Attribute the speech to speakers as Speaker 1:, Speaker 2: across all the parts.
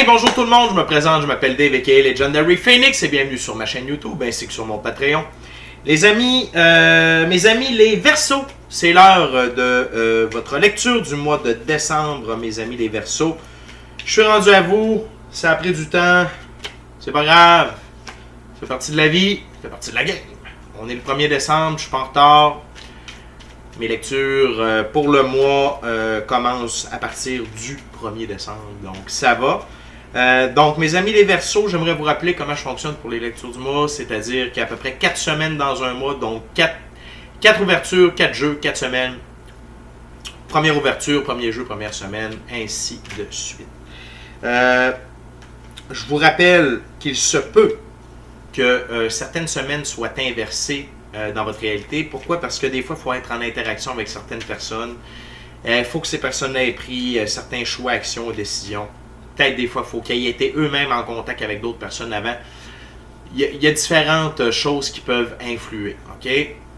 Speaker 1: bonjour tout le monde, je me présente, je m'appelle Dave aka Legendary Phoenix et bienvenue sur ma chaîne YouTube ainsi que sur mon Patreon. Les amis, mes amis les Verseaux, c'est l'heure de votre lecture du mois de décembre, mes amis les Verseaux. Je suis rendu à vous, ça a pris du temps, c'est pas grave, ça fait partie de la vie, ça fait partie de la game. On est le 1er décembre, je suis pas en retard. Mes lectures pour le mois commencent à partir du 1er décembre, donc ça va. Donc mes amis les Verseaux, j'aimerais vous rappeler comment je fonctionne pour les lectures du mois, c'est-à-dire qu'il y a à peu près 4 semaines dans un mois, donc 4 ouvertures, 4 jeux, 4 semaines. Première ouverture, premier jeu, première semaine, ainsi de suite. Je vous rappelle qu'il se peut que certaines semaines soient inversées dans votre réalité. Pourquoi? Parce que des fois, il faut être en interaction avec certaines personnes. Il faut que ces personnes-là aient pris certains choix, actions ou décisions. Peut-être des fois, il faut qu'ils aient été eux-mêmes en contact avec d'autres personnes avant. Il y a différentes choses qui peuvent influer, ok?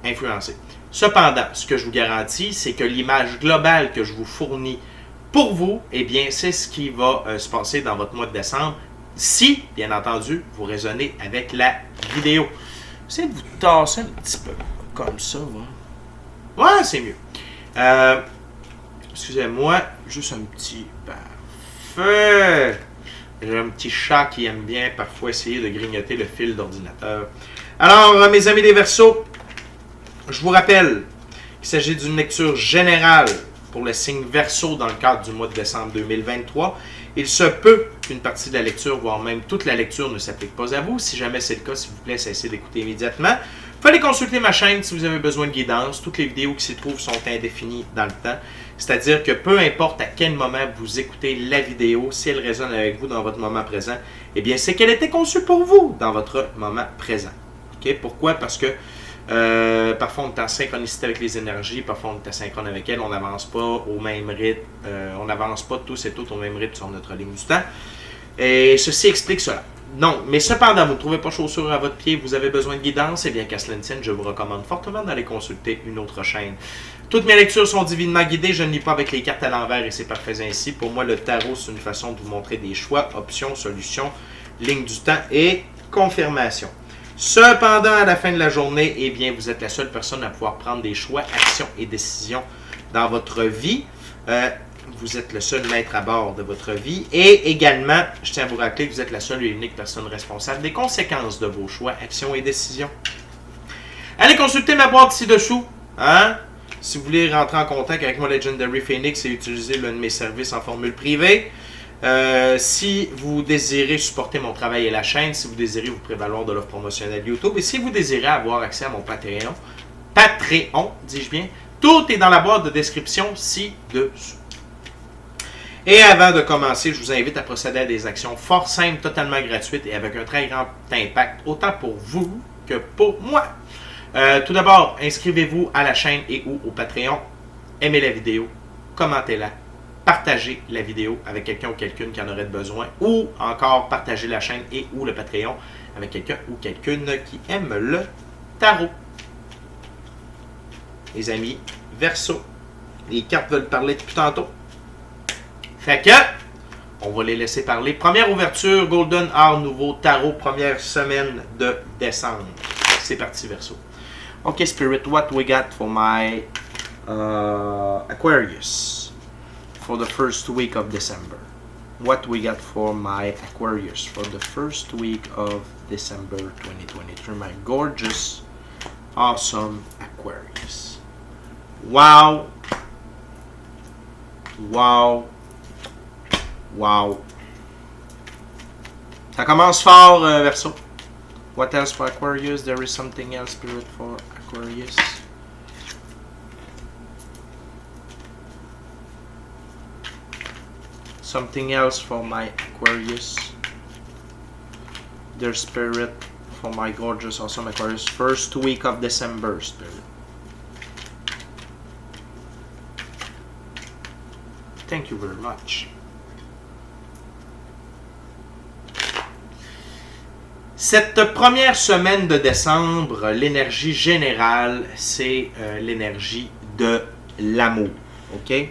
Speaker 1: Influencer. Cependant, ce que je vous garantis, c'est que l'image globale que je vous fournis pour vous, eh bien, c'est ce qui va se passer dans votre mois de décembre. Si, bien entendu, vous raisonnez avec la vidéo. Essayez de vous tasser un petit peu comme ça. Ouais, c'est mieux. Excusez-moi, juste un petit parfait. J'ai un petit chat qui aime bien parfois essayer de grignoter le fil d'ordinateur. Alors, mes amis des Verseaux, je vous rappelle qu'il s'agit d'une lecture générale pour le signe Verseau dans le cadre du mois de décembre 2023. Il se peut qu'une partie de la lecture, voire même toute la lecture, ne s'applique pas à vous. Si jamais c'est le cas, s'il vous plaît, cessez d'écouter immédiatement. Vous pouvez consulter ma chaîne si vous avez besoin de guidance. Toutes les vidéos qui s'y trouvent sont indéfinies dans le temps. C'est-à-dire que peu importe à quel moment vous écoutez la vidéo, si elle résonne avec vous dans votre moment présent, eh bien, c'est qu'elle était conçue pour vous dans votre moment présent. Okay? Pourquoi? Parce que parfois on est en synchronicité avec les énergies, parfois on est asynchrone avec elles, on n'avance pas au même rythme, on n'avance pas tous et toutes au même rythme sur notre ligne du temps. Et ceci explique cela. Non, mais cependant, vous ne trouvez pas chaussure à votre pied, vous avez besoin de guidance, eh bien qu'à cela ne tienne, je vous recommande fortement d'aller consulter une autre chaîne. Toutes mes lectures sont divinement guidées, je ne lis pas avec les cartes à l'envers et c'est parfait ainsi. Pour moi, le tarot, c'est une façon de vous montrer des choix, options, solutions, ligne du temps et confirmation. Cependant, à la fin de la journée, eh bien, vous êtes la seule personne à pouvoir prendre des choix, actions et décisions dans votre vie. Vous êtes le seul maître à bord de votre vie. Et également, je tiens à vous rappeler que vous êtes la seule et unique personne responsable des conséquences de vos choix, actions et décisions. Allez consulter ma boîte ci-dessous. Hein? Si vous voulez rentrer en contact avec moi, Legendary Phoenix, et utiliser l'un de mes services en formule privée. Si vous désirez supporter mon travail et la chaîne, si vous désirez vous prévaloir de l'offre promotionnelle YouTube et si vous désirez avoir accès à mon Patreon, dis-je bien, tout est dans la boîte de description ci-dessous. Et avant de commencer, je vous invite à procéder à des actions fort simples, totalement gratuites et avec un très grand impact, autant pour vous que pour moi. Tout d'abord, inscrivez-vous à la chaîne et ou au Patreon, aimez la vidéo, commentez-la. Partagez la vidéo avec quelqu'un ou quelqu'une qui en aurait besoin ou encore partagez la chaîne et ou le Patreon avec quelqu'un ou quelqu'une qui aime le tarot. Les amis, Verseau, les cartes veulent parler depuis tantôt. Fait que, on va les laisser parler. Première ouverture, Golden Art Nouveau Tarot, première semaine de décembre. C'est parti, Verseau. Ok, Spirit, what we got for my Aquarius? For the first week of December. What we got for my Aquarius for the first week of December 2023. My gorgeous, awesome Aquarius. Wow. Wow. Wow. Ça commence fort, Verseau. What else for Aquarius? There is something else, Spirit, for Aquarius. Something else for my Aquarius. Their Spirit for my gorgeous, awesome Aquarius. First week of December, Spirit. Thank you very much. Cette première semaine de décembre, l'énergie générale, c'est l'énergie de l'amour. OK?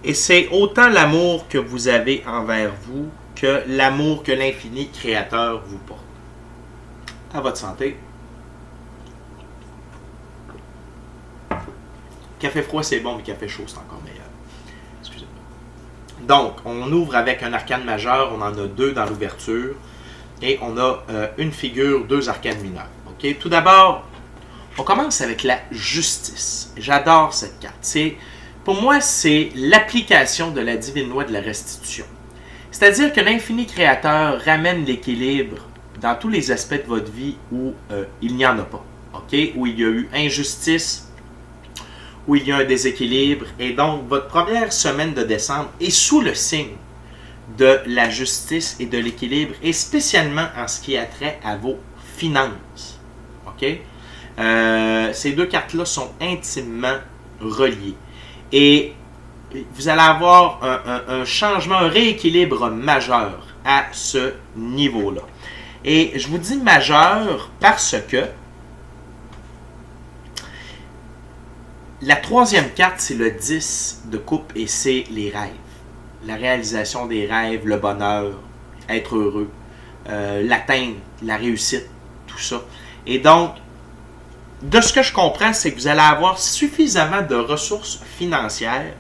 Speaker 1: Et c'est autant l'amour que vous avez envers vous que l'amour que l'infini créateur vous porte. À votre santé. Café froid, c'est bon, mais café chaud, c'est encore meilleur. Excusez-moi. Donc, on ouvre avec un arcane majeur. On en a 2 dans l'ouverture. Et on a une figure, 2 arcanes mineurs. Okay? Tout d'abord, on commence avec la justice. J'adore cette carte. Pour moi, c'est l'application de la divine loi de la restitution. C'est-à-dire que l'infini créateur ramène l'équilibre dans tous les aspects de votre vie où il n'y en a pas. Okay? Où il y a eu injustice, où il y a un déséquilibre. Et donc, votre première semaine de décembre est sous le signe de la justice et de l'équilibre, et spécialement en ce qui a trait à vos finances. OK? Ces 2 cartes-là sont intimement reliées. Et vous allez avoir un changement, un rééquilibre majeur à ce niveau-là. Et je vous dis majeur parce que la 3e carte, c'est le 10 de coupe et c'est les rêves. La réalisation des rêves, le bonheur, être heureux, l'atteindre, la réussite, tout ça. Et donc, de ce que je comprends, c'est que vous allez avoir suffisamment de ressources financières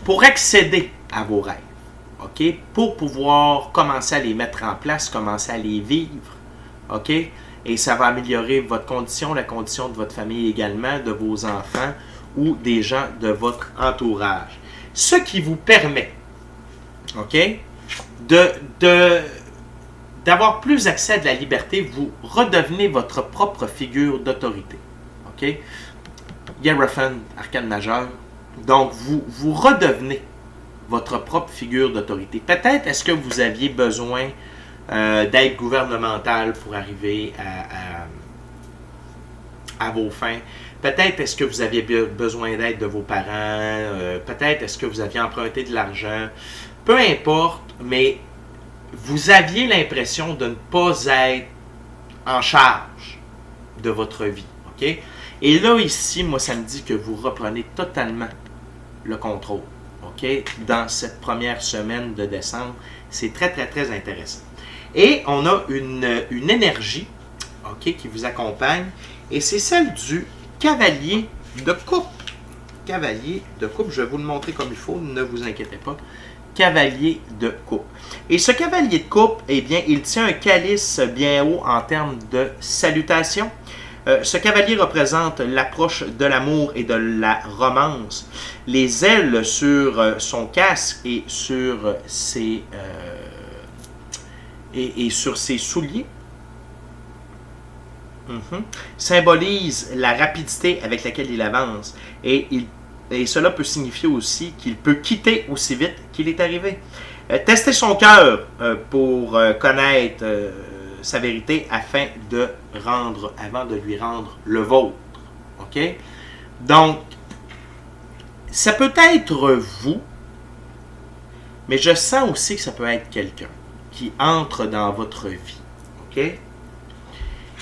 Speaker 1: pour accéder à vos rêves, OK? Pour pouvoir commencer à les mettre en place, commencer à les vivre, OK? Et ça va améliorer votre condition, la condition de votre famille également, de vos enfants ou des gens de votre entourage. Ce qui vous permet, OK, d'avoir plus accès à de la liberté, vous redevenez votre propre figure d'autorité. OK? Hierophant, arcane majeur. Donc, vous redevenez votre propre figure d'autorité. Peut-être est-ce que vous aviez besoin d'aide gouvernementale pour arriver à vos fins. Peut-être est-ce que vous aviez besoin d'aide de vos parents. Peut-être est-ce que vous aviez emprunté de l'argent. Peu importe, mais vous aviez l'impression de ne pas être en charge de votre vie. OK? Et là, ici, moi, ça me dit que vous reprenez totalement le contrôle. OK? Dans cette première semaine de décembre. C'est très, très, très intéressant. Et on a une énergie, OK, qui vous accompagne. Et c'est celle du cavalier de coupe. Cavalier de coupe, je vais vous le montrer comme il faut, ne vous inquiétez pas. Cavalier de coupe. Et ce cavalier de coupe, eh bien, il tient un calice bien haut en termes de salutation. Ce cavalier représente l'approche de l'amour et de la romance. Les ailes sur son casque et sur ses souliers symbolisent la rapidité avec laquelle il avance. Et cela peut signifier aussi qu'il peut quitter aussi vite qu'il est arrivé. Testez son cœur pour connaître sa vérité avant de lui rendre le vôtre. OK? Donc, ça peut être vous, mais je sens aussi que ça peut être quelqu'un qui entre dans votre vie. OK?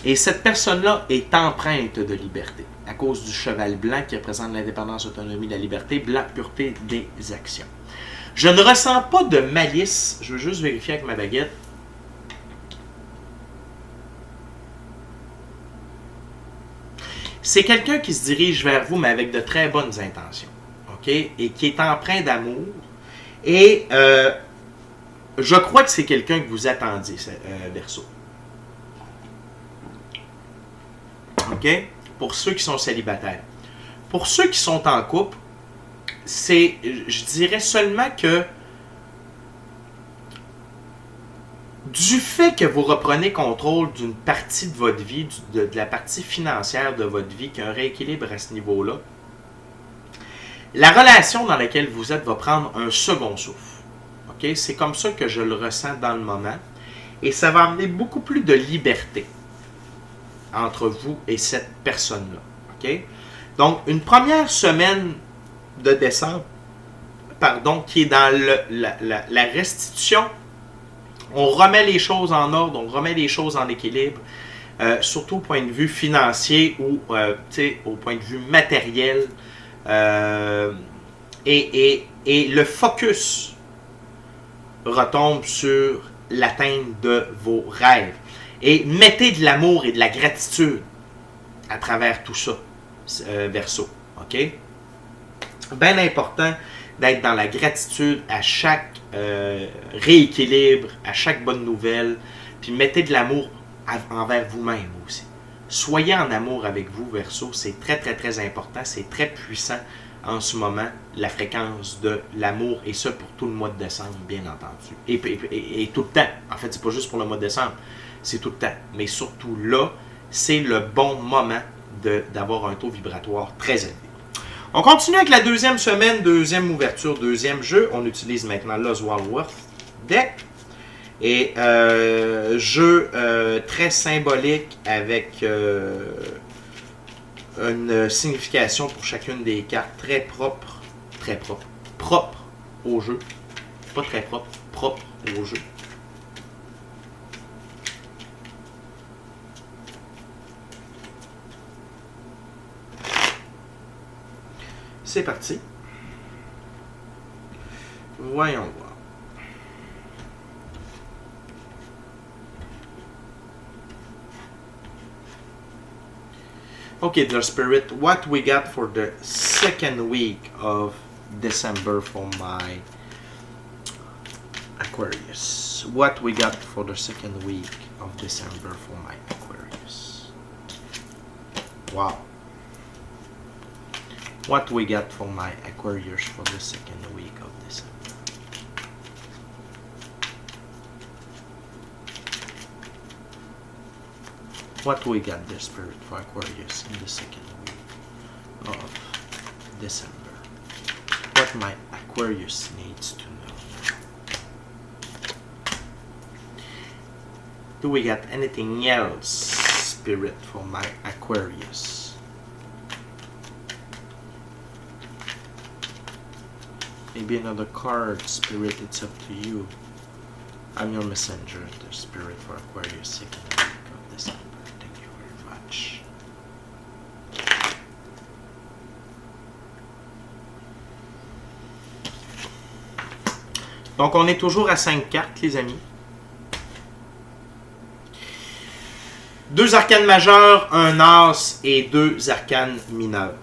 Speaker 1: Et cette personne-là est empreinte de liberté à cause du cheval blanc qui représente l'indépendance, l'autonomie, la liberté, blanc, pureté des actions. Je ne ressens pas de malice. Je veux juste vérifier avec ma baguette. C'est quelqu'un qui se dirige vers vous, mais avec de très bonnes intentions. OK? Et qui est empreint d'amour. Et je crois que c'est quelqu'un que vous attendiez, Verseau. OK? Pour ceux qui sont célibataires. Pour ceux qui sont en couple, je dirais seulement que du fait que vous reprenez contrôle d'une partie de votre vie, de la partie financière de votre vie, qu'il y a un rééquilibre à ce niveau-là, la relation dans laquelle vous êtes va prendre un second souffle. OK? C'est comme ça que je le ressens dans le moment. Et ça va amener beaucoup plus de liberté entre vous et cette personne-là. OK? Donc, une première semaine de décembre, qui est dans la restitution, on remet les choses en ordre, on remet les choses en équilibre, surtout au point de vue financier ou au point de vue matériel. Et le focus retombe sur l'atteinte de vos rêves. Et mettez de l'amour et de la gratitude à travers tout ça, Verseau. OK? Bien important d'être dans la gratitude à chaque rééquilibre, à chaque bonne nouvelle, puis mettez de l'amour envers vous-même aussi. Soyez en amour avec vous, Verseau, c'est très, très, très important, c'est très puissant en ce moment, la fréquence de l'amour, et ça pour tout le mois de décembre, bien entendu. Et tout le temps. En fait, c'est pas juste pour le mois de décembre, c'est tout le temps. Mais surtout là, c'est le bon moment d'avoir un taux vibratoire très élevé. On continue avec la deuxième semaine, deuxième ouverture, deuxième jeu. On utilise maintenant l'Oswald Deck. Et jeu très symbolique avec une signification pour chacune des cartes très propre au jeu. Pas très propre au jeu. C'est parti. Voyons voir. Okay, the Spirit, what we got for the second week of December for my Aquarius? What we got for the second week of December for my Aquarius? Wow. What we got for my Aquarius for the second week of December? What we got there, Spirit, for Aquarius in the second week of December? What my Aquarius needs to know? Do we got anything else, Spirit, for my Aquarius? Maybe another card, Spirit, it's up to you. I'm your messenger, the Spirit, for Aquarius second week of December. Donc, on est toujours à 5 cartes, les amis. 2 arcanes majeures, un as et 2 arcanes mineures.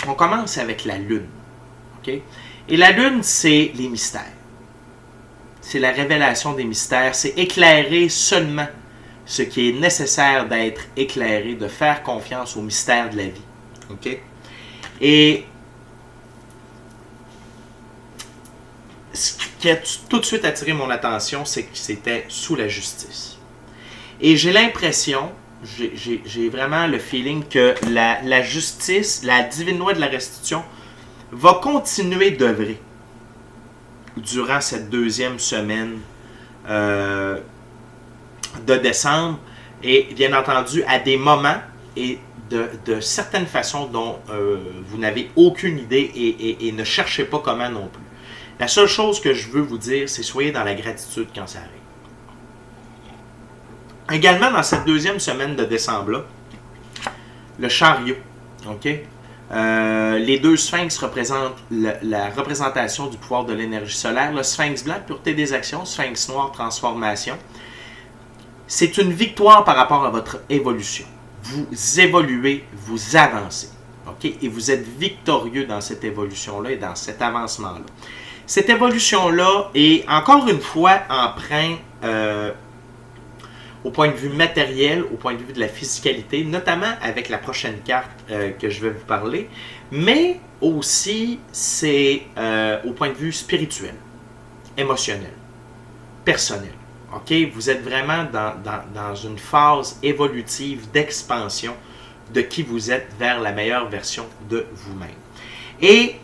Speaker 1: On commence avec la lune. Okay? Et la lune, c'est les mystères. C'est la révélation des mystères. C'est éclairer seulement ce qui est nécessaire d'être éclairé, de faire confiance aux mystères de la vie. Okay? Et ce qui a tout de suite attiré mon attention, c'est que c'était sous la justice. Et j'ai l'impression, j'ai vraiment le feeling que la justice, la divine loi de la restitution, va continuer d'œuvrer durant cette deuxième semaine de décembre. Et bien entendu, à des moments et de certaines façons dont vous n'avez aucune idée et ne cherchez pas comment non plus. La seule chose que je veux vous dire, c'est soyez dans la gratitude quand ça arrive. Également, dans cette deuxième semaine de décembre-là, le chariot. Okay? Les 2 sphinx représentent la représentation du pouvoir de l'énergie solaire. Le sphinx blanc, pureté des actions. Sphinx noir, transformation. C'est une victoire par rapport à votre évolution. Vous évoluez, vous avancez. Okay? Et vous êtes victorieux dans cette évolution-là et dans cet avancement-là. Cette évolution-là est encore une fois empreinte au point de vue matériel, au point de vue de la physicalité, notamment avec la prochaine carte que je vais vous parler, mais aussi c'est au point de vue spirituel, émotionnel, personnel. Okay? Vous êtes vraiment dans une phase évolutive d'expansion de qui vous êtes vers la meilleure version de vous-même. Et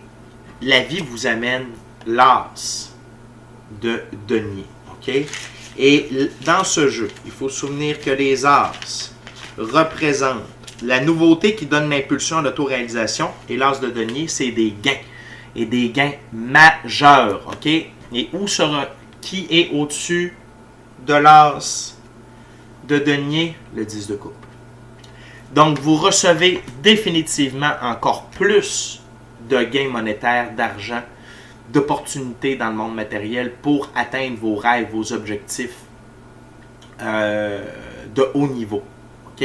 Speaker 1: la vie vous amène l'as de denier. Okay? Et dans ce jeu, il faut se souvenir que les as représentent la nouveauté qui donne l'impulsion à l'autoréalisation. Et l'as de denier, c'est des gains. Et des gains majeurs. Okay? Et qui est au-dessus de l'as de denier? Le 10 de coupe. Donc, vous recevez définitivement encore plus de gains monétaires, d'argent, d'opportunités dans le monde matériel pour atteindre vos rêves, vos objectifs de haut niveau. OK?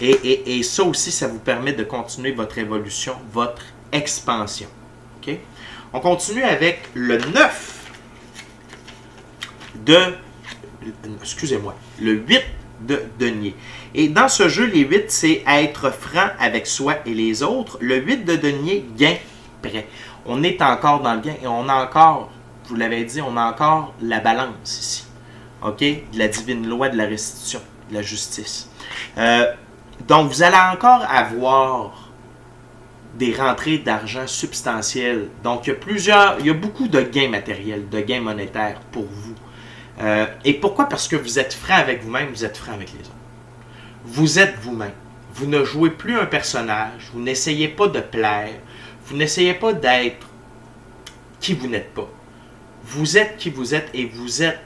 Speaker 1: Et ça aussi, ça vous permet de continuer votre évolution, votre expansion. OK? On continue avec le 9 de... Excusez-moi, le 8 de denier. Et dans ce jeu, les 8, c'est être franc avec soi et les autres. Le 8 de denier, gain prêt. On est encore dans le gain et on a encore, je vous l'avais dit, on a encore la balance ici. OK? De la divine loi de la restitution, de la justice. Donc, vous allez encore avoir des rentrées d'argent substantielles. Donc, il y a beaucoup de gains matériels, de gains monétaires pour vous. Et pourquoi? Parce que vous êtes franc avec vous-même, vous êtes franc avec les autres. Vous êtes vous-même. Vous ne jouez plus un personnage, vous n'essayez pas de plaire, vous n'essayez pas d'être qui vous n'êtes pas. Vous êtes qui vous êtes et vous êtes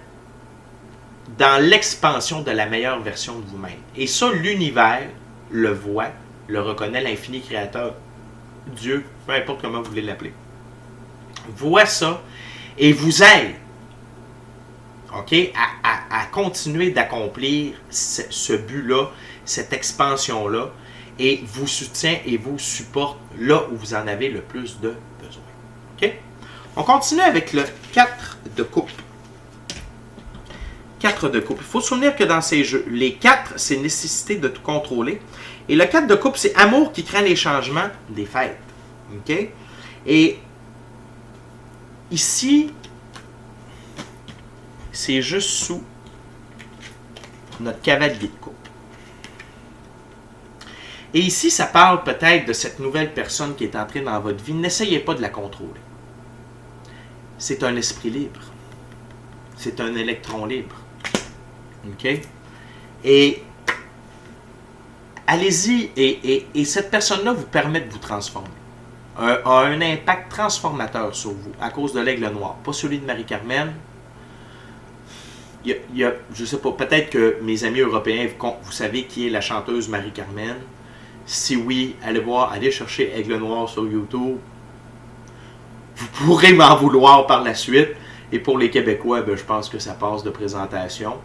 Speaker 1: dans l'expansion de la meilleure version de vous-même. Et ça, l'univers le voit, le reconnaît, l'infini créateur, Dieu, peu importe comment vous voulez l'appeler, voit ça et vous aide, OK, à continuer d'accomplir ce but-là, cette expansion-là, et vous soutient et vous supporte là où vous en avez le plus de besoin. OK? On continue avec le 4 de coupe. 4 de coupe. Il faut se souvenir que dans ces jeux, les 4, c'est nécessité de tout contrôler. Et le 4 de coupe, c'est amour qui craint les changements des fêtes. OK? Et ici, c'est juste sous notre cavalier de coupe. Et ici, ça parle peut-être de cette nouvelle personne qui est entrée dans votre vie. N'essayez pas de la contrôler. C'est un esprit libre. C'est un électron libre. OK? Et allez-y, et cette personne-là vous permet de vous transformer. A un impact transformateur sur vous à cause de l'aigle noir. Pas celui de Marie-Carmen. Je ne sais pas, peut-être que mes amis européens, vous savez qui est la chanteuse Marie-Carmen. Si oui, allez chercher Aigle Noir sur YouTube. Vous pourrez m'en vouloir par la suite. Et pour les Québécois, je pense que ça passe de présentation.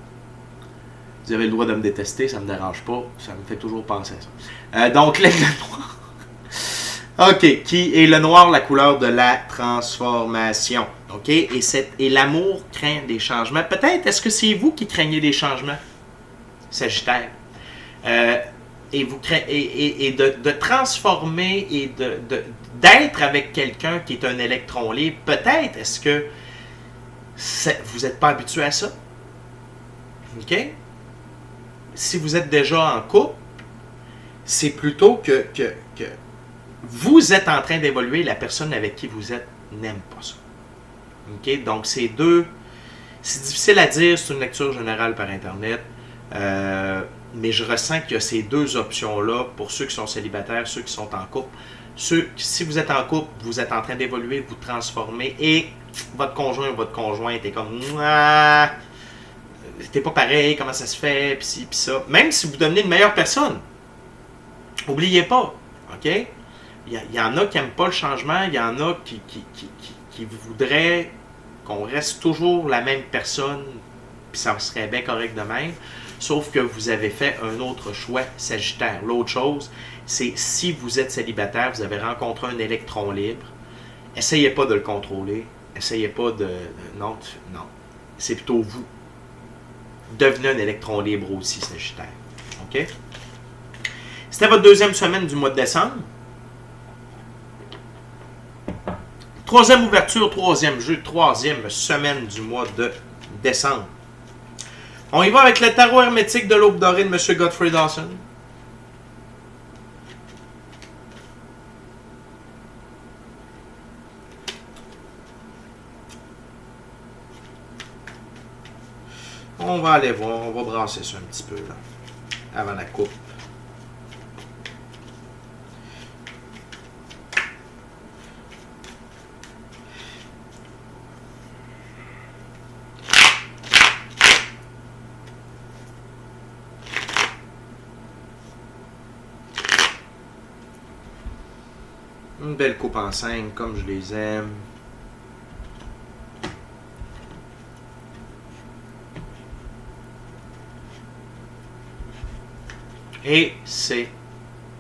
Speaker 1: Vous avez le droit de me détester, ça ne me dérange pas. Ça me fait toujours penser à ça. Donc, l'aigle noir. OK. Qui est le noir, la couleur de la transformation. OK? Et l'amour craint des changements. Peut-être, est-ce que c'est vous qui craignez des changements? Sagittaire. Et de transformer et d'être avec quelqu'un qui est un électron libre, peut-être est-ce que vous n'êtes pas habitué à ça? OK? Si vous êtes déjà en couple, c'est plutôt que vous êtes en train d'évoluer, la personne avec qui vous êtes n'aime pas ça. OK? Donc, c'est difficile à dire, c'est une lecture générale par Internet. Mais je ressens qu'il y a ces deux options-là pour ceux qui sont célibataires, ceux qui sont en couple. Si vous êtes en couple, vous êtes en train d'évoluer, vous transformer, et votre conjoint ou votre conjointe est comme t'es pas pareil, comment ça se fait, pis ci, pis ça. Même si vous devenez une meilleure personne, n'oubliez pas, OK? Il y en a qui n'aiment pas le changement, il y en a qui voudraient qu'on reste toujours la même personne, puis ça serait bien correct de même. Sauf que vous avez fait un autre choix, Sagittaire. L'autre chose, c'est si vous êtes célibataire, vous avez rencontré un électron libre, essayez pas de le contrôler, essayez pas de... Non. C'est plutôt vous. Devenez un électron libre aussi, Sagittaire. OK? C'était votre deuxième semaine du mois de décembre. Troisième ouverture, troisième jeu, troisième semaine du mois de décembre. On y va avec le tarot hermétique de l'Aube dorée de M. Godfrey Dawson. On va aller voir, on va brasser ça un petit peu là, avant la coupe. Une belle coupe en 5, comme je les aime. Et c'est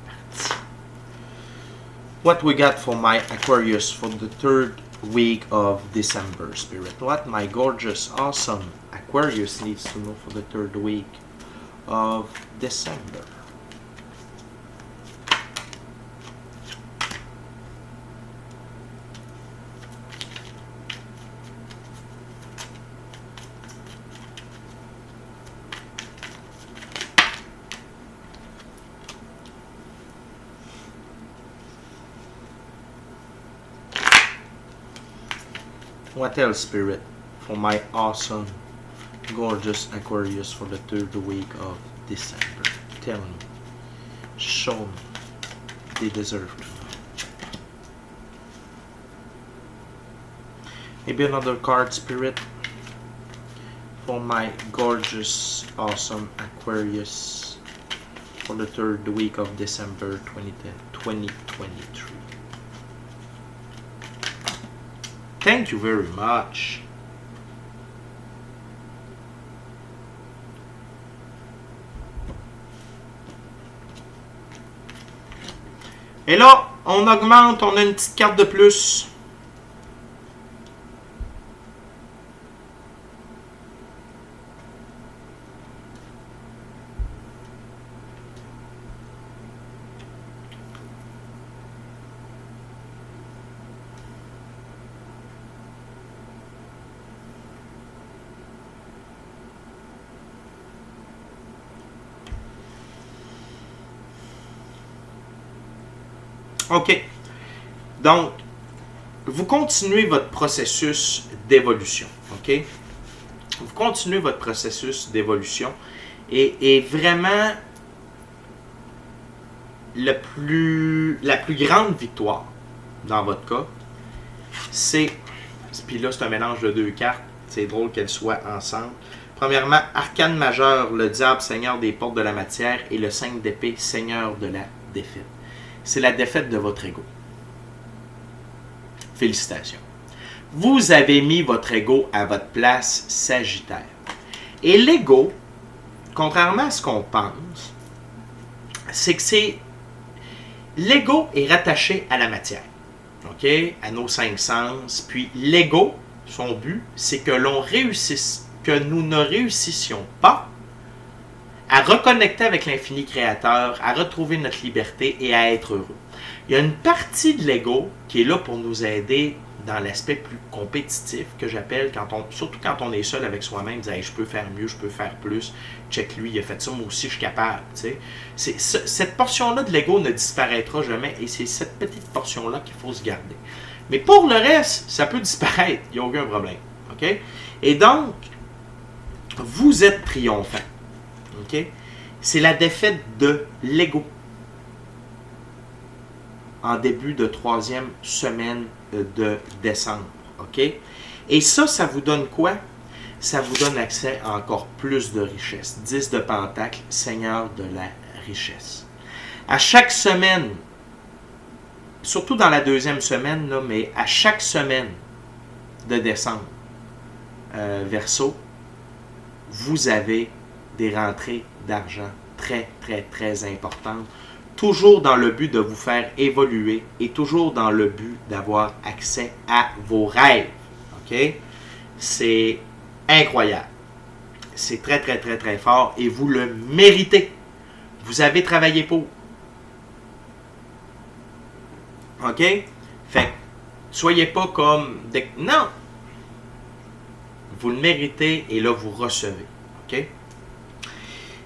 Speaker 1: parti. What we got for my Aquarius for the third week of December, Spirit? What my gorgeous, awesome Aquarius needs to know for the third week of December? What else, Spirit, for my awesome, gorgeous Aquarius for the third week of December? Tell me. Show me. They deserve to know. Maybe another card, Spirit, for my gorgeous, awesome Aquarius for the third week of December 2023. Thank you very much. Et là, on augmente, on a une petite carte de plus. OK. Donc, vous continuez votre processus d'évolution. OK? Vous continuez votre processus d'évolution et vraiment la plus grande victoire dans votre cas, c'est, puis là c'est un mélange de deux cartes, c'est drôle qu'elles soient ensemble. Premièrement, Arcane majeur, le diable, seigneur des portes de la matière, et le 5 d'épée, seigneur de la défaite. C'est la défaite de votre ego. Félicitations. Vous avez mis votre ego à votre place, Sagittaire. Et l'ego, contrairement à ce qu'on pense, c'est que l'ego est rattaché à la matière, ok, à nos 5 sens. Puis l'ego, son but, c'est que nous ne réussissions pas à reconnecter avec l'infini créateur, à retrouver notre liberté et à être heureux. Il y a une partie de l'ego qui est là pour nous aider dans l'aspect plus compétitif, que j'appelle, surtout quand on est seul avec soi-même, dire hey, je peux faire mieux, je peux faire plus, check lui, il a fait ça, moi aussi je suis capable. Cette portion-là de l'ego ne disparaîtra jamais et c'est cette petite portion-là qu'il faut se garder. Mais pour le reste, ça peut disparaître, il n'y a aucun problème. Okay? Et donc, vous êtes triomphant. Okay? C'est la défaite de l'ego en début de 3e semaine de décembre. Okay? Et ça vous donne quoi? Ça vous donne accès à encore plus de richesse. 10 de Pentacle, Seigneur de la richesse. À chaque semaine, surtout dans la 2e semaine, là, mais à chaque semaine de décembre, Verseau, vous avez des rentrées d'argent très, très, très importantes, toujours dans le but de vous faire évoluer et toujours dans le but d'avoir accès à vos rêves. OK? C'est incroyable. C'est très, très, très, très fort et vous le méritez. Vous avez travaillé pour. OK? Fait soyez pas comme... Non! Vous le méritez et là, vous recevez. OK?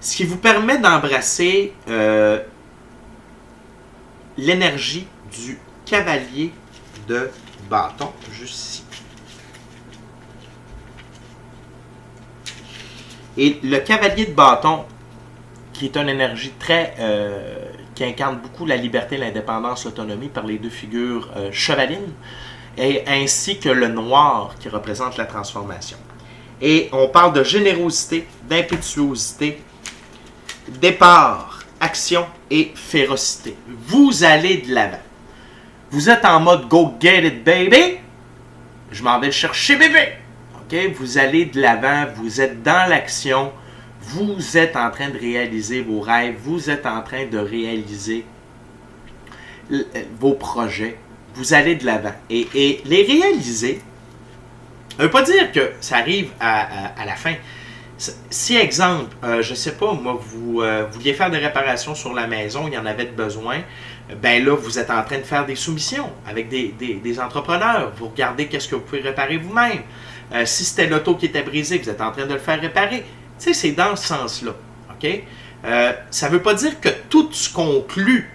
Speaker 1: Ce qui vous permet d'embrasser l'énergie du cavalier de bâton, juste ici. Et le cavalier de bâton, qui est une énergie qui incarne beaucoup la liberté, l'indépendance, l'autonomie par les deux figures chevalines, et ainsi que le noir qui représente la transformation. Et on parle de générosité, d'impétuosité, départ, action et férocité. Vous allez de l'avant. Vous êtes en mode go get it baby. Je m'en vais le chercher bébé. OK? Vous allez de l'avant, vous êtes dans l'action, vous êtes en train de réaliser vos rêves, vous êtes en train de réaliser vos projets. Vous allez de l'avant. Et les réaliser, ça ne veut pas dire que ça arrive à la fin. Si, exemple, je ne sais pas, moi, vous vouliez faire des réparations sur la maison, il y en avait de besoin, ben là, vous êtes en train de faire des soumissions avec des entrepreneurs. Vous regardez qu'est-ce que vous pouvez réparer vous-même. Si c'était l'auto qui était brisée, vous êtes en train de le faire réparer. Tu sais, c'est dans ce sens-là. OK? Ça ne veut pas dire que tout se conclut.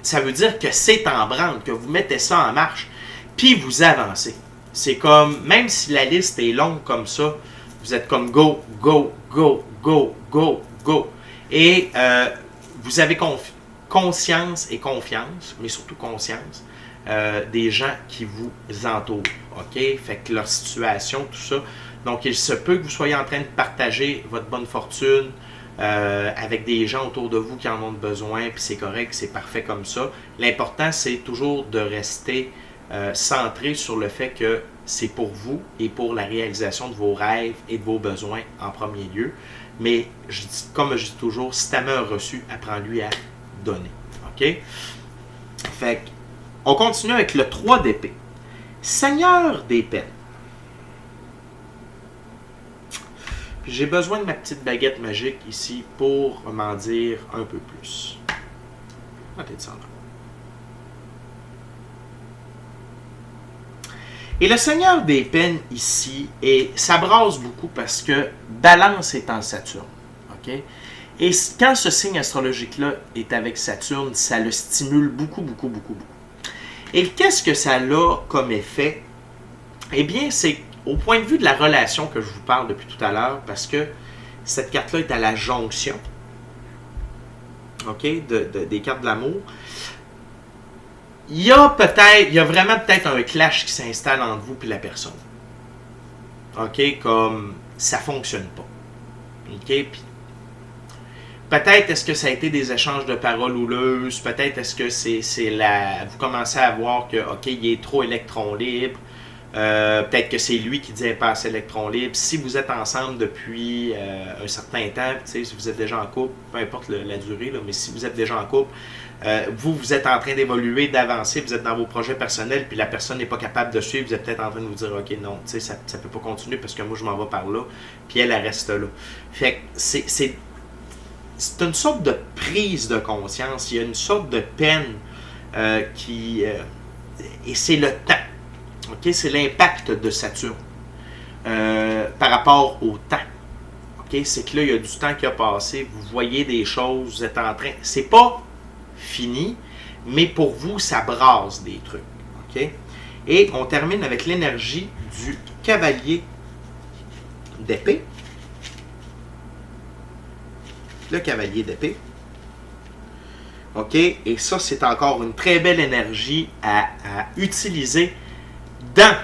Speaker 1: Ça veut dire que c'est en branle, que vous mettez ça en marche, puis vous avancez. C'est comme, même si la liste est longue comme ça, vous êtes comme go, go, go, go, go, go. Et vous avez conscience et confiance, mais surtout conscience, des gens qui vous entourent. OK? Fait que leur situation, tout ça. Donc, il se peut que vous soyez en train de partager votre bonne fortune avec des gens autour de vous qui en ont besoin, puis c'est correct, c'est parfait comme ça. L'important, c'est toujours de rester centré sur le fait que c'est pour vous et pour la réalisation de vos rêves et de vos besoins en premier lieu. Mais, comme je dis toujours, si ta main a reçu, apprends-lui à donner. OK? Fait on continue avec le 3 d'épée. Seigneur des peines. J'ai besoin de ma petite baguette magique ici pour m'en dire un peu plus. Et le Seigneur des peines ici, et ça brasse beaucoup parce que Balance est en Saturne. OK? Et quand ce signe astrologique-là est avec Saturne, ça le stimule beaucoup, beaucoup, beaucoup, beaucoup. Et qu'est-ce que ça a comme effet? Eh bien, c'est au point de vue de la relation que je vous parle depuis tout à l'heure, parce que cette carte-là est à la jonction, OK, des cartes de l'amour. Il y a vraiment peut-être un clash qui s'installe entre vous et la personne. OK, comme ça ne fonctionne pas. OK, puis peut-être est-ce que ça a été des échanges de paroles houleuses, peut-être est-ce que vous commencez à voir que, OK, il est trop électron libre, peut-être que c'est lui qui dit pas assez électron libre. Si vous êtes ensemble depuis un certain temps, si vous êtes déjà en couple, peu importe la durée, là, mais si vous êtes déjà en couple, vous êtes en train d'évoluer, d'avancer, vous êtes dans vos projets personnels, puis la personne n'est pas capable de suivre, vous êtes peut-être en train de vous dire, OK, non, ça ne peut pas continuer parce que moi, je m'en vais par là, puis elle reste là. Fait que c'est une sorte de prise de conscience, il y a une sorte de peine et c'est le temps. Okay? C'est l'impact de Saturne par rapport au temps. Okay? C'est que là, il y a du temps qui a passé, vous voyez des choses, vous êtes en train... C'est pas fini, mais pour vous, ça brasse des trucs. Okay? Et on termine avec l'énergie du cavalier d'épée. Le cavalier d'épée. OK? Et ça, c'est encore une très belle énergie à utiliser dans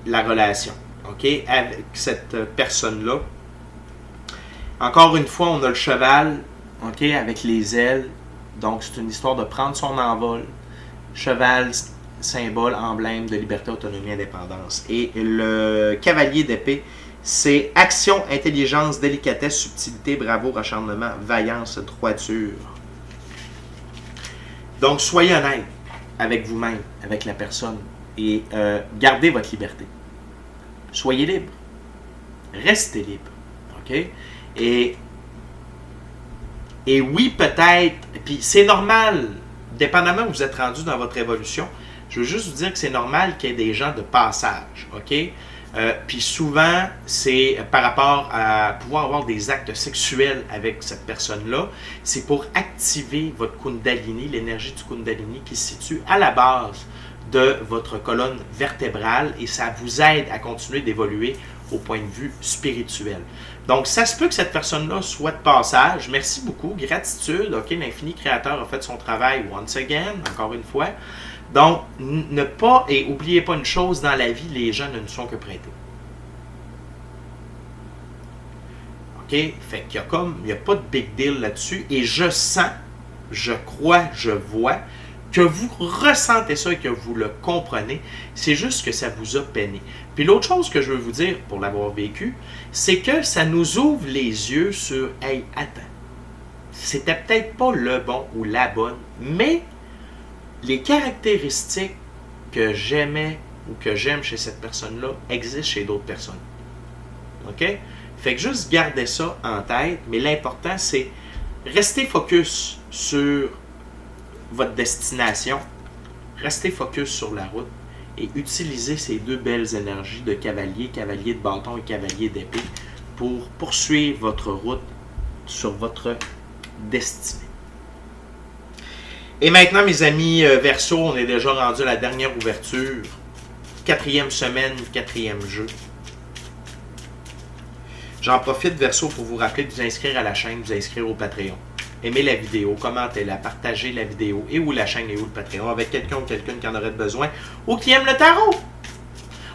Speaker 1: la relation. OK? Avec cette personne-là. Encore une fois, on a le cheval, OK? Avec les ailes. Donc, c'est une histoire de prendre son envol. Cheval, symbole, emblème de liberté, autonomie, indépendance. Et le cavalier d'épée, c'est action, intelligence, délicatesse, subtilité, bravoure, acharnement, vaillance, droiture. Donc, soyez honnête avec vous-même, avec la personne, et gardez votre liberté. Soyez libre. Restez libre. OK? Et oui, peut-être, puis c'est normal, dépendamment où vous êtes rendu dans votre évolution, je veux juste vous dire que c'est normal qu'il y ait des gens de passage. OK? Puis souvent, c'est par rapport à pouvoir avoir des actes sexuels avec cette personne-là, c'est pour activer votre Kundalini, l'énergie du Kundalini qui se situe à la base de votre colonne vertébrale et ça vous aide à continuer d'évoluer au point de vue spirituel. Donc, ça se peut que cette personne-là soit de passage. Merci beaucoup, gratitude. OK, l'infini créateur a fait son travail once again, encore une fois. Donc, ne pas, et n'oubliez pas une chose, dans la vie, les gens ne nous sont que prêtés. OK? Fait qu'il y a pas de big deal là-dessus. Et je sens, je crois, je vois que vous ressentez ça et que vous le comprenez, c'est juste que ça vous a peiné. Puis l'autre chose que je veux vous dire, pour l'avoir vécu, c'est que ça nous ouvre les yeux sur « Hey, attends, c'était peut-être pas le bon ou la bonne, mais les caractéristiques que j'aimais ou que j'aime chez cette personne-là existent chez d'autres personnes. » OK? Fait que juste gardez ça en tête, mais l'important, c'est rester focus sur votre destination, restez focus sur la route et utilisez ces deux belles énergies de cavalier, cavalier de bâton et cavalier d'épée pour poursuivre votre route sur votre destinée. Et maintenant, mes amis Verseau, on est déjà rendu à la dernière ouverture. 4e semaine, 4e jeu. J'en profite, Verseau, pour vous rappeler de vous inscrire à la chaîne, de vous inscrire au Patreon. Aimez la vidéo, commentez-la, partagez la vidéo et ou la chaîne et ou le Patreon avec quelqu'un ou quelqu'une qui en aurait besoin ou qui aime le tarot.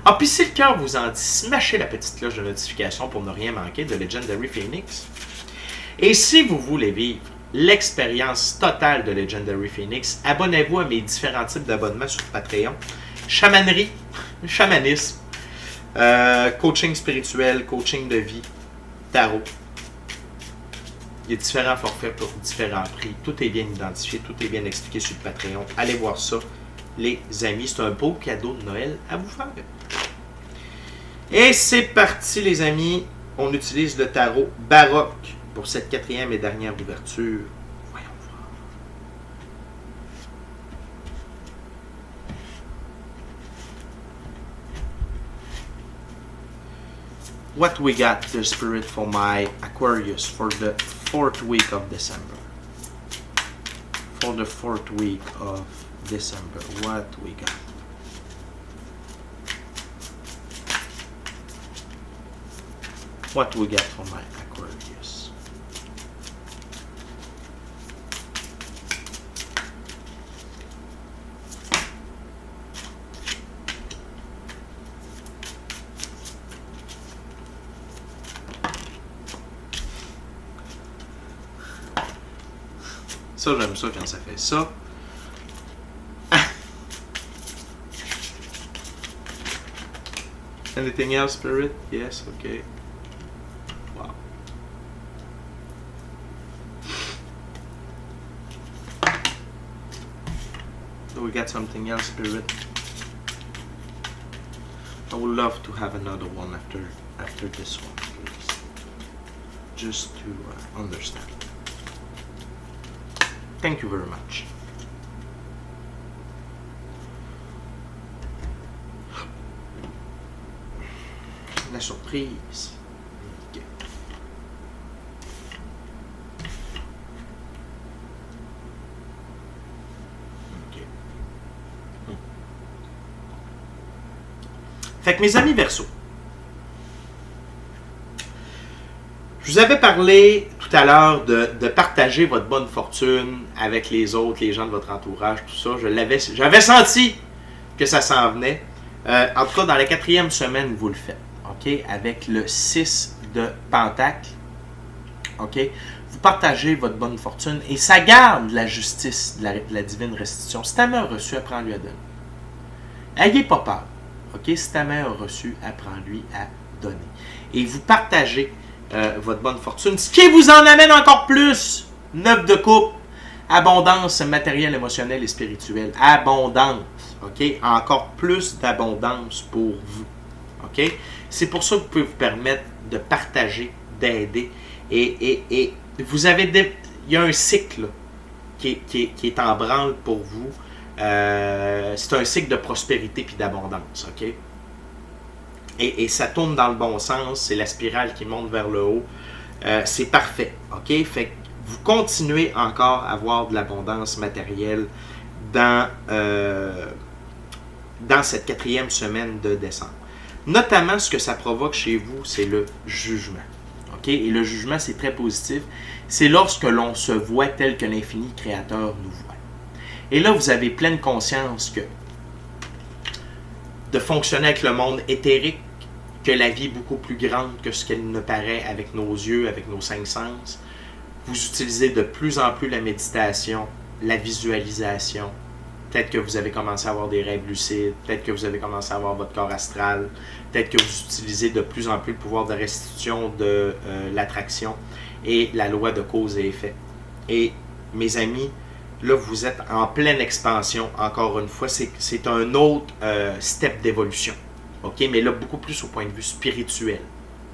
Speaker 1: Ah, puis si le cœur vous en dit, smashez la petite cloche de notification pour ne rien manquer de Legendary Phoenix. Et si vous voulez vivre l'expérience totale de Legendary Phoenix, abonnez-vous à mes différents types d'abonnements sur Patreon. Chamanerie, chamanisme, coaching spirituel, coaching de vie, tarot. Il y a différents forfaits pour différents prix. Tout est bien identifié, tout est bien expliqué sur le Patreon. Allez voir ça, les amis. C'est un beau cadeau de Noël à vous faire. Et c'est parti, les amis. On utilise le tarot baroque pour cette 4e et dernière ouverture. Voyons voir. What we got, the spirit for my Aquarius for the 4th week of December. For the 4th week of December, what we got? What we got for my Aquarius? Ça, j'aime ça quand ça fait ça. Anything else, Spirit? Yes, okay. Wow. So we got something else, Spirit. I would love to have another one after this one, please. Just to understand. Thank you very much. La surprise. Okay. Okay. Fait que mes amis Verseau, je vous avais parlé tout à l'heure de partager votre bonne fortune avec les autres, les gens de votre entourage, tout ça. J'avais senti que ça s'en venait. En tout cas, dans la 4e semaine, vous le faites. OK? Avec le 6 de Pentacle. OK? Vous partagez votre bonne fortune et ça garde la justice de la divine restitution. Si ta main a reçu, apprends-lui à donner. Ayez pas peur. OK? Si ta main a reçu, apprends-lui à donner. Et vous partagez votre bonne fortune, ce qui vous en amène encore plus. 9 de coupe, abondance matérielle, émotionnelle et spirituelle. Abondance, OK? Encore plus d'abondance pour vous, OK? C'est pour ça que vous pouvez vous permettre de partager, d'aider. Et vous avez il y a un cycle qui est en branle pour vous. C'est un cycle de prospérité puis d'abondance, OK? Et ça tourne dans le bon sens, c'est la spirale qui monte vers le haut. C'est parfait, OK? Fait que vous continuez encore à avoir de l'abondance matérielle dans cette 4e semaine de décembre. Notamment, ce que ça provoque chez vous, c'est le jugement. OK? Et le jugement, c'est très positif. C'est lorsque l'on se voit tel que l'infini créateur nous voit. Et là, vous avez pleine conscience que de fonctionner avec le monde éthérique, que la vie est beaucoup plus grande que ce qu'elle ne paraît avec nos yeux, avec nos 5 sens. Vous utilisez de plus en plus la méditation, la visualisation, Peut-être que vous avez commencé à avoir des rêves lucides, peut-être que vous avez commencé à avoir votre corps astral, peut-être que vous utilisez de plus en plus le pouvoir de restitution de l'attraction et la loi de cause et effet. Et mes amis, là vous êtes en pleine expansion, encore une fois, c'est un autre step d'évolution. OK? Mais là, beaucoup plus au point de vue spirituel,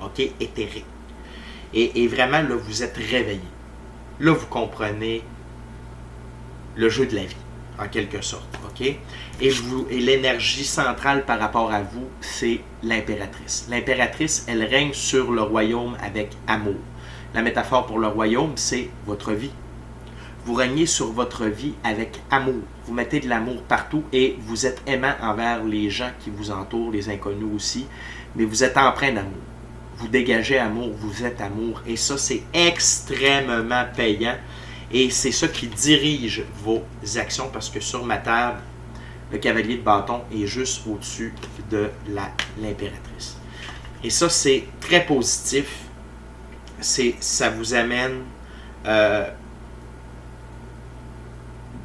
Speaker 1: OK? Éthérique. Et vraiment, là, vous êtes réveillé. Là, vous comprenez le jeu de la vie, en quelque sorte, OK? Et l'énergie centrale par rapport à vous, c'est l'impératrice. L'impératrice, elle règne sur le royaume avec amour. La métaphore pour le royaume, c'est votre vie. Vous régnez sur votre vie avec amour. Vous mettez de l'amour partout et vous êtes aimant envers les gens qui vous entourent, les inconnus aussi, mais vous êtes empreint d'amour. Vous dégagez amour, vous êtes amour. Et ça, c'est extrêmement payant. Et c'est ça qui dirige vos actions parce que sur ma table, le cavalier de bâton est juste au-dessus de l'impératrice. Et ça, c'est très positif. Ça vous amène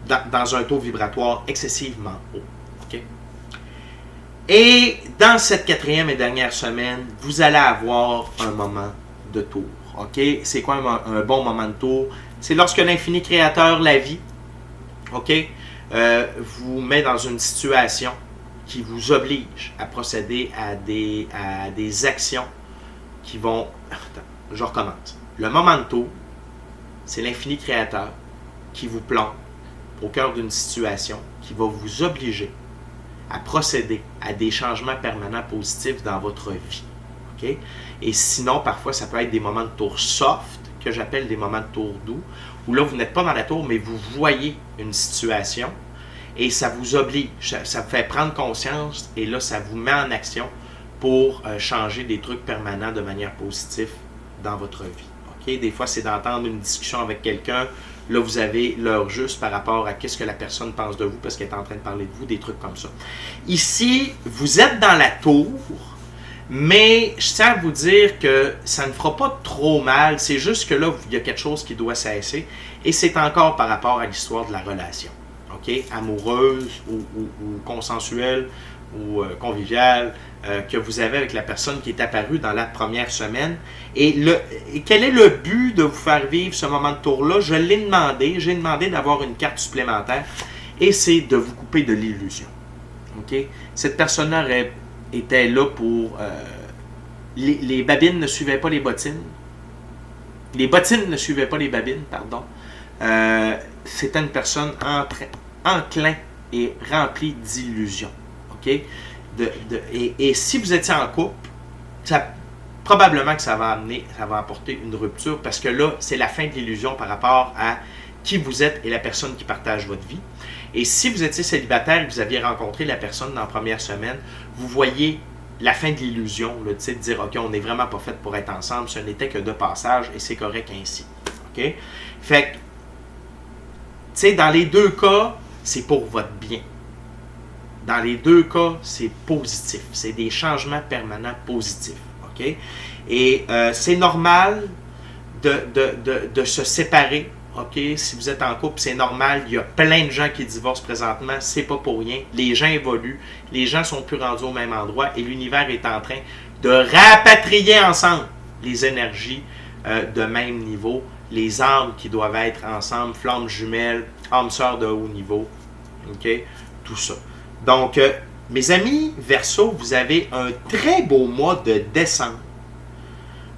Speaker 1: dans un taux vibratoire excessivement haut. Okay? Et dans cette 4e et dernière semaine, vous allez avoir un moment de tour. Okay? C'est quoi un bon moment de tour? C'est lorsque l'infini créateur, la vie, okay, vous met dans une situation qui vous oblige à procéder à des actions qui vont... Attends, je recommence. Le moment de tour, c'est l'infini créateur qui vous plonge au cœur d'une situation qui va vous obliger à procéder à des changements permanents positifs dans votre vie. Okay? Et sinon, parfois, ça peut être des moments de tour soft, que j'appelle des moments de tour doux, où là, vous n'êtes pas dans la tour, mais vous voyez une situation et ça vous oblige, ça vous fait prendre conscience et là, ça vous met en action pour changer des trucs permanents de manière positive dans votre vie. Okay? Des fois, c'est d'entendre une discussion avec quelqu'un. Là, vous avez l'heure juste par rapport à qu'est-ce que la personne pense de vous parce qu'elle est en train de parler de vous, des trucs comme ça. Ici, vous êtes dans la tour, mais je tiens à vous dire que ça ne fera pas trop mal. C'est juste que là, il y a quelque chose qui doit cesser et c'est encore par rapport à l'histoire de la relation. Okay? Amoureuse ou consensuelle ou conviviale que vous avez avec la personne qui est apparue dans la première semaine. Et quel est le but de vous faire vivre ce moment de tour-là? Je l'ai demandé. J'ai demandé d'avoir une carte supplémentaire et c'est de vous couper de l'illusion. Okay? Cette personne-là était là pour... les babines ne suivaient pas les bottines. Les bottines ne suivaient pas les babines, pardon. C'était une personne enclin et remplie d'illusions. Okay? Et si vous étiez en couple, probablement que ça va apporter une rupture parce que là, c'est la fin de l'illusion par rapport à qui vous êtes et la personne qui partage votre vie. Et si vous étiez célibataire et que vous aviez rencontré la personne dans la première semaine, vous voyez la fin de l'illusion, de dire « OK, on n'est vraiment pas fait pour être ensemble, ce n'était que de passage et c'est correct ainsi. » Okay? Fait que, tu sais, dans les deux cas, c'est pour votre bien. Dans les deux cas, c'est positif. C'est des changements permanents positifs. Okay? Et c'est normal de se séparer. Okay? Si vous êtes en couple, c'est normal. Il y a plein de gens qui divorcent présentement. C'est pas pour rien. Les gens évoluent. Les gens sont plus rendus au même endroit. Et l'univers est en train de rapatrier ensemble les énergies de même niveau. Les âmes qui doivent être ensemble. Flammes jumelles, âmes sœurs de haut niveau. Okay? Tout ça. Donc, mes amis Verseau, vous avez un très beau mois de décembre.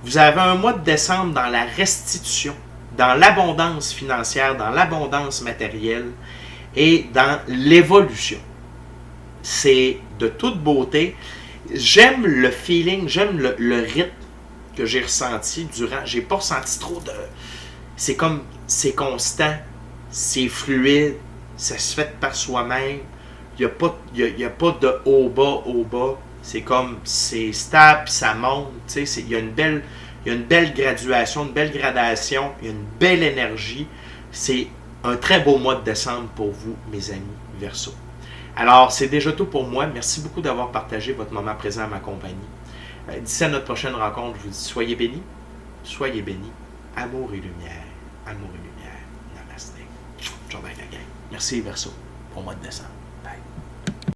Speaker 1: Vous avez un mois de décembre dans la restitution, dans l'abondance financière, dans l'abondance matérielle et dans l'évolution. C'est de toute beauté. J'aime le feeling, j'aime le rythme que j'ai ressenti durant. J'ai pas ressenti trop de... C'est comme, c'est constant, c'est fluide, ça se fait par soi-même. Il n'y a pas de haut bas. C'est comme, c'est stable, ça monte. Il y a une belle graduation, une belle gradation, il y a une belle énergie. C'est un très beau mois de décembre pour vous, mes amis Verseau. Alors, c'est déjà tout pour moi. Merci beaucoup d'avoir partagé votre moment présent à ma compagnie. D'ici à notre prochaine rencontre, je vous dis soyez bénis, soyez bénis. Amour et lumière, amour et lumière. Namasté. Ciao, bye la gang. Merci Verseau. au mois de décembre.